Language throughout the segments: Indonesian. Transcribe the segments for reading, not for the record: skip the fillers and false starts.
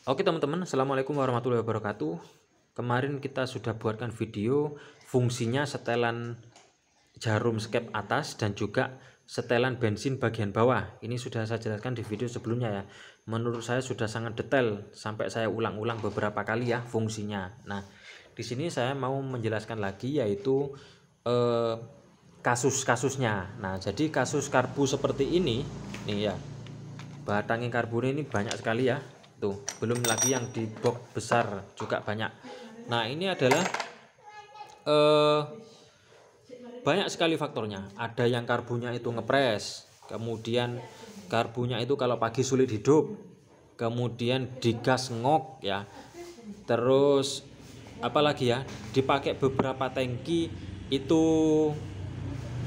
Oke teman-teman, Assalamualaikum warahmatullahi wabarakatuh. Kemarin kita sudah buatkan video fungsinya setelan jarum skep atas dan juga setelan bensin bagian bawah. Ini sudah saya jelaskan di video sebelumnya ya. Menurut saya sudah sangat detail sampai saya ulang-ulang beberapa kali ya fungsinya. Nah, di sini saya mau menjelaskan lagi yaitu kasus-kasusnya. Nah, jadi kasus karbu seperti ini nih ya. Batangnya karbon ini banyak sekali ya. Tuh, belum lagi yang di box besar juga banyak. Nah, ini adalah banyak sekali faktornya. Ada yang karbunya itu ngepres, kemudian karbunya itu kalau pagi sulit hidup, kemudian digas ngok ya. Terus apalagi ya, dipakai beberapa tangki itu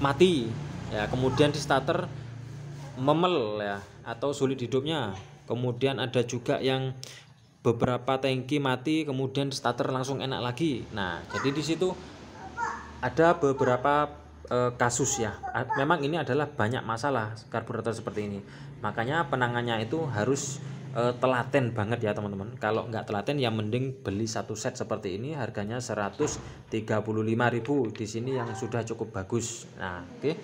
mati ya, kemudian di starter memel ya atau sulit hidupnya. Kemudian ada juga yang beberapa tangki mati kemudian starter langsung enak lagi. Nah, jadi di situ ada beberapa kasus ya. Memang ini adalah banyak masalah karburator seperti ini. Makanya penanganannya itu harus telaten banget ya teman-teman. Kalau nggak telaten ya mending beli satu set seperti ini, harganya 135.000 di sini yang sudah cukup bagus. Nah, oke.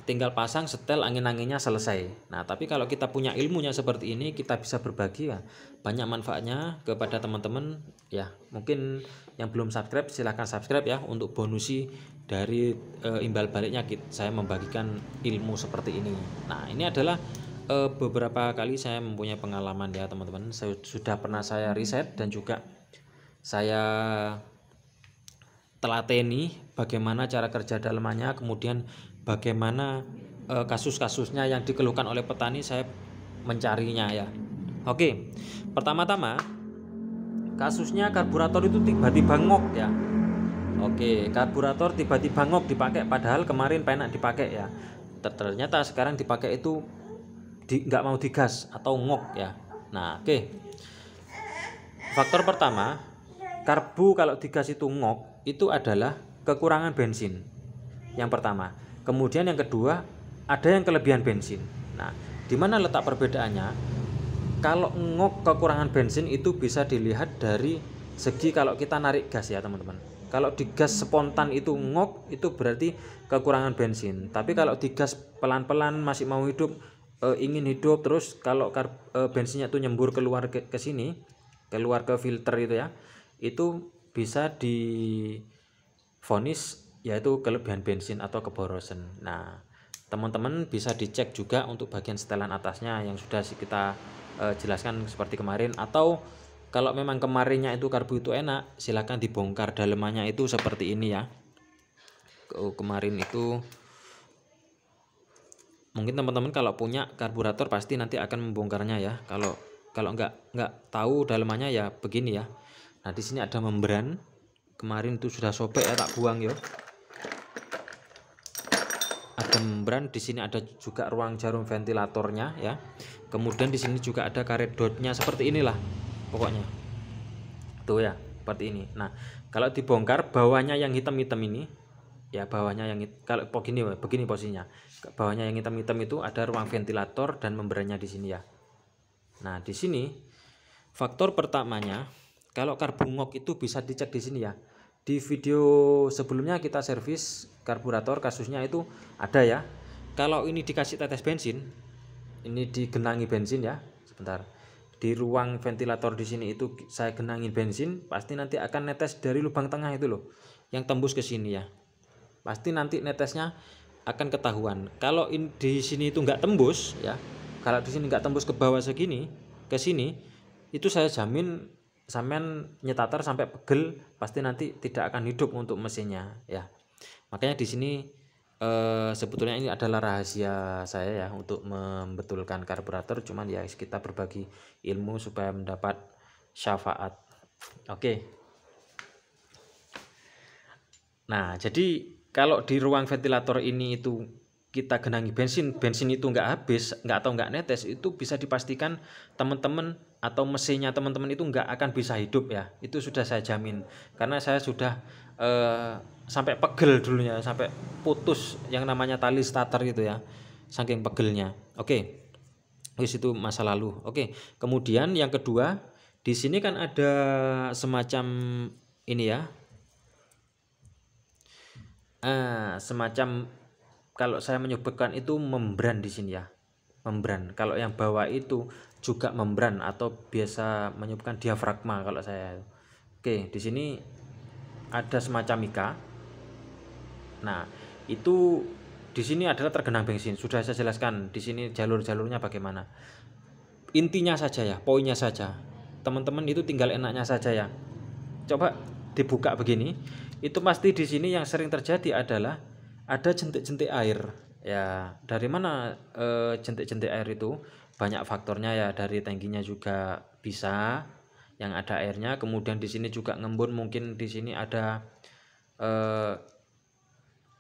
Tinggal pasang setel angin-anginnya selesai. Nah, tapi kalau kita punya ilmunya seperti ini, kita bisa berbagi ya, banyak manfaatnya kepada teman-teman ya. Mungkin yang belum subscribe silahkan subscribe ya untuk bonusi dari imbal baliknya saya membagikan ilmu seperti ini. Nah, ini adalah beberapa kali saya mempunyai pengalaman ya teman-teman. Sudah pernah saya riset dan juga saya telateni bagaimana cara kerja dalamannya, kemudian bagaimana kasus-kasusnya yang dikeluhkan oleh petani, saya mencarinya ya. Oke, pertama-tama kasusnya karburator itu tiba-tiba ngok ya. Oke, karburator tiba-tiba ngok dipakai padahal kemarin penak dipakai ya. Ternyata sekarang dipakai itu nggak mau digas atau ngok ya. Nah, oke. Faktor pertama, karbu kalau digas itu ngok itu adalah kekurangan bensin yang pertama. Kemudian yang kedua, ada yang kelebihan bensin. Nah, di mana letak perbedaannya? Kalau ngok kekurangan bensin itu bisa dilihat dari segi kalau kita narik gas ya teman-teman. Kalau digas spontan itu ngok, itu berarti kekurangan bensin. Tapi kalau digas pelan-pelan masih mau hidup, ingin hidup terus, kalau bensinnya itu nyembur keluar ke sini, keluar ke filter itu ya, itu bisa divonis yaitu kelebihan bensin atau keborosan. Nah, teman-teman bisa dicek juga untuk bagian setelan atasnya yang sudah kita jelaskan seperti kemarin, atau kalau memang kemarinnya itu karbu itu enak, silahkan dibongkar dalemannya itu seperti ini ya. Kemarin itu mungkin teman-teman kalau punya karburator pasti nanti akan membongkarnya ya. Kalau nggak tahu dalemannya ya begini ya. Nah, di sini ada membran. Kemarin itu sudah sobek ya, tak buang ya. Ada membran, di sini ada juga ruang jarum ventilatornya ya. Kemudian di sini juga ada karet dotnya seperti inilah pokoknya. Tuh ya, seperti ini. Nah, kalau dibongkar bawahnya yang hitam-hitam ini ya, bawahnya yang kalau begini posisinya. Bawahnya yang hitam-hitam itu ada ruang ventilator dan membrannya di sini ya. Nah, di sini faktor pertamanya, kalau karbu ngok itu bisa dicek di sini ya. Di video sebelumnya kita servis karburator, kasusnya itu ada ya. Kalau ini dikasih tetes bensin, ini digenangi bensin ya. Sebentar. Di ruang ventilator di sini itu saya genangin bensin, pasti nanti akan netes dari lubang tengah itu loh, yang tembus ke sini ya. Pasti nanti netesnya akan ketahuan. Kalau di sini itu nggak tembus ya. Kalau di sini nggak tembus ke bawah segini, ke sini, itu saya jamin sampean nyetater sampai pegel pasti nanti tidak akan hidup untuk mesinnya ya. Makanya di sini sebetulnya ini adalah rahasia saya ya untuk membetulkan karburator, cuman ya kita berbagi ilmu supaya mendapat syafaat. Oke. Nah, jadi kalau di ruang ventilator ini itu kita genangi bensin itu nggak habis, nggak netes, itu bisa dipastikan teman-teman atau mesinnya teman-teman itu nggak akan bisa hidup ya. Itu sudah saya jamin, karena saya sudah sampai pegel dulunya, sampai putus yang namanya tali starter gitu ya, saking pegelnya. Oke, itu masa lalu. Oke, kemudian yang kedua, di sini kan ada semacam ini ya, semacam, kalau saya menyebutkan itu membran di sini ya, membran. Kalau yang bawah itu juga membran atau biasa menyebutkan diafragma kalau saya. Oke, di sini ada semacam mika. Nah, itu di sini adalah tergenang bensin. Sudah saya jelaskan di sini jalur-jalurnya bagaimana. Intinya saja ya, poinnya saja. Teman-teman itu tinggal enaknya saja ya. Coba dibuka begini. Itu pasti di sini yang sering terjadi adalah ada jentik-jentik air. Ya, dari mana jentik-jentik air itu? Banyak faktornya ya, dari tangkinya juga bisa yang ada airnya. Kemudian di sini juga ngembun, mungkin di sini ada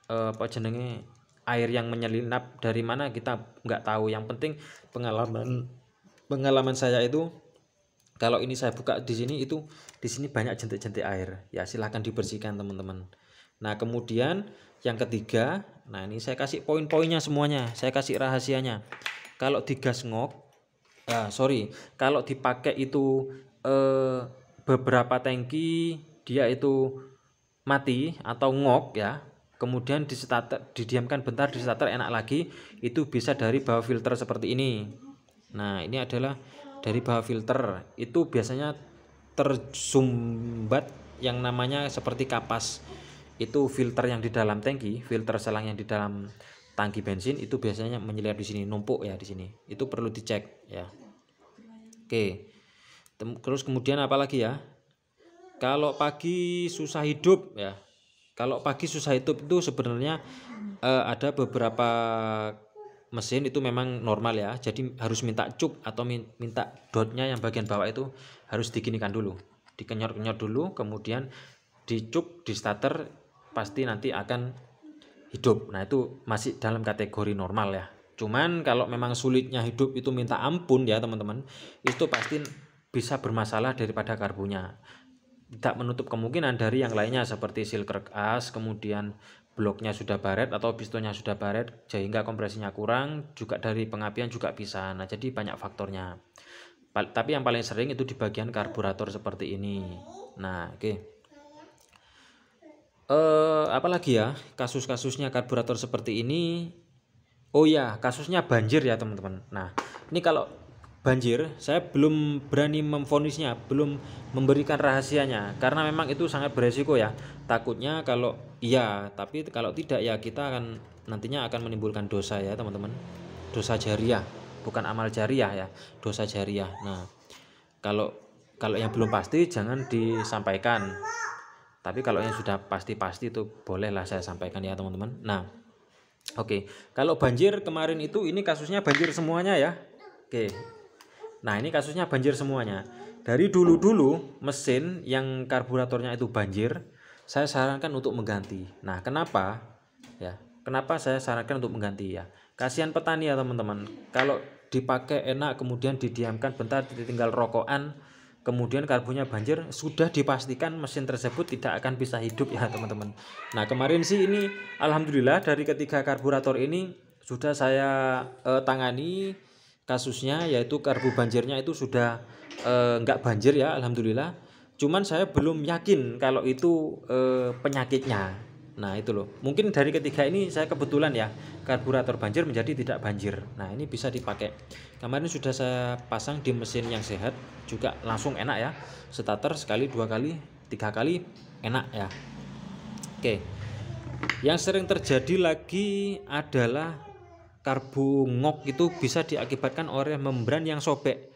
apa jenenge, air yang menyelinap dari mana kita nggak tahu. Yang penting pengalaman saya itu, kalau ini saya buka di sini, itu di sini banyak jentik-jentik air ya, silahkan dibersihkan teman-teman. Nah, kemudian yang ketiga, nah ini saya kasih poin-poinnya semuanya, saya kasih rahasianya. Kalau digas ngok, kalau dipakai itu beberapa tangki dia itu mati atau ngok ya, kemudian didiamkan bentar, di starter enak lagi, itu bisa dari bawah filter seperti ini. Nah, ini adalah dari bawah filter, itu biasanya tersumbat yang namanya seperti kapas. Itu filter yang di dalam tangki, filter selang yang di dalam tangki bensin itu biasanya menyeliar di sini, numpuk ya di sini. Itu perlu dicek ya. Oke. Terus kemudian apa lagi ya? Kalau pagi susah hidup ya. Kalau pagi susah hidup itu sebenarnya ada beberapa mesin itu memang normal ya. Jadi harus minta cup atau minta dotnya yang bagian bawah itu harus diginikan dulu, dikenyot-kenyot dulu, kemudian dicup, di starter, pasti nanti akan hidup. Nah, itu masih dalam kategori normal ya. Cuman kalau memang sulitnya hidup itu minta ampun ya teman-teman, itu pasti bisa bermasalah daripada karbunya. Tidak menutup kemungkinan dari yang lainnya seperti seal crack as, kemudian bloknya sudah baret atau pistonnya sudah baret sehingga kompresinya kurang, juga dari pengapian juga bisa. Nah, jadi banyak faktornya. Tapi yang paling sering itu di bagian karburator seperti ini. Nah, oke. Apalagi ya kasus-kasusnya karburator seperti ini? Oh ya, kasusnya banjir ya teman-teman. Nah, ini kalau banjir saya belum berani memvonisnya, belum memberikan rahasianya, karena memang itu sangat beresiko ya. Takutnya kalau iya, tapi kalau tidak ya kita akan nantinya akan menimbulkan dosa ya teman-teman. Dosa jariah, bukan amal jariah ya, dosa jariah. Nah, kalau yang belum pasti jangan disampaikan. Tapi kalau yang sudah pasti-pasti itu bolehlah saya sampaikan ya teman-teman. Nah, oke. Kalau banjir kemarin itu, ini kasusnya banjir semuanya ya. Oke. Nah, ini kasusnya banjir semuanya. Dari dulu-dulu mesin yang karburatornya itu banjir, saya sarankan untuk mengganti. Nah, kenapa? Ya, kenapa saya sarankan untuk mengganti ya? Kasihan petani ya teman-teman. Kalau dipakai enak kemudian didiamkan bentar, ditinggal rokokan, kemudian karbunya banjir, sudah dipastikan mesin tersebut tidak akan bisa hidup ya teman-teman. Nah, kemarin sih ini alhamdulillah dari ketiga karburator ini sudah saya tangani kasusnya, yaitu karbu banjirnya itu sudah enggak banjir ya alhamdulillah. Cuman saya belum yakin kalau itu penyakitnya. Nah, itu loh. Mungkin dari ketiga ini saya kebetulan ya karburator banjir menjadi tidak banjir. Nah, ini bisa dipakai. Kemarin sudah saya pasang di mesin yang sehat, juga langsung enak ya. Starter sekali, 2 kali, 3 kali enak ya. Oke. Yang sering terjadi lagi adalah karbu ngok itu bisa diakibatkan oleh membran yang sobek.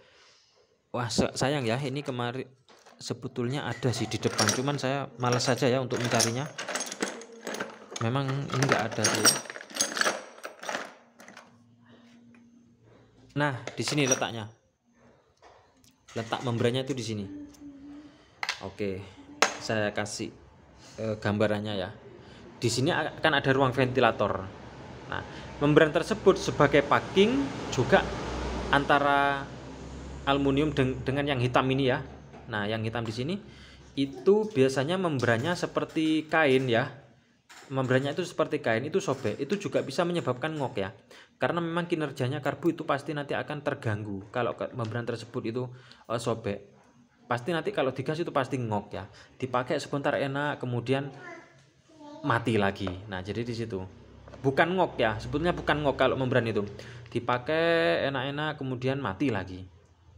Wah, sayang ya, ini kemarin sebetulnya ada sih di depan, cuman saya malas saja ya untuk mencarinya. Memang ini enggak ada sih. Nah, di sini letaknya. Letak membrannya itu di sini. Oke, saya kasih gambarannya ya. Di sini akan ada ruang ventilator. Nah, membran tersebut sebagai packing juga antara aluminium dengan yang hitam ini ya. Nah, yang hitam di sini itu biasanya membrannya seperti kain ya. membrannya itu seperti kain itu sobek, itu juga bisa menyebabkan ngok ya, karena memang kinerjanya karbu itu pasti nanti akan terganggu kalau membran tersebut itu sobek. Pasti nanti kalau digas itu pasti ngok ya, dipakai sebentar enak kemudian mati lagi. Nah jadi di situ bukan ngok ya, sebetulnya bukan ngok kalau membran itu, dipakai enak-enak kemudian mati lagi,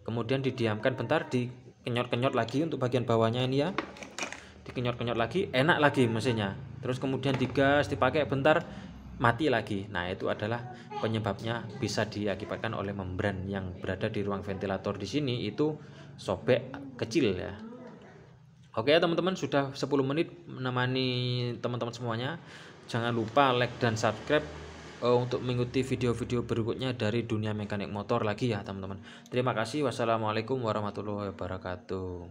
kemudian didiamkan bentar, dikenyot-kenyot lagi untuk bagian bawahnya ini ya, dikenyot-kenyot lagi enak lagi mesinnya, terus kemudian digas dipakai bentar mati lagi. Nah itu adalah penyebabnya bisa diakibatkan oleh membran yang berada di ruang ventilator di sini itu sobek kecil ya. Oke ya teman-teman, sudah 10 menit menemani teman-teman semuanya. Jangan lupa like dan subscribe untuk mengikuti video-video berikutnya dari dunia mekanik motor lagi ya teman-teman. Terima kasih. Wassalamualaikum warahmatullahi wabarakatuh.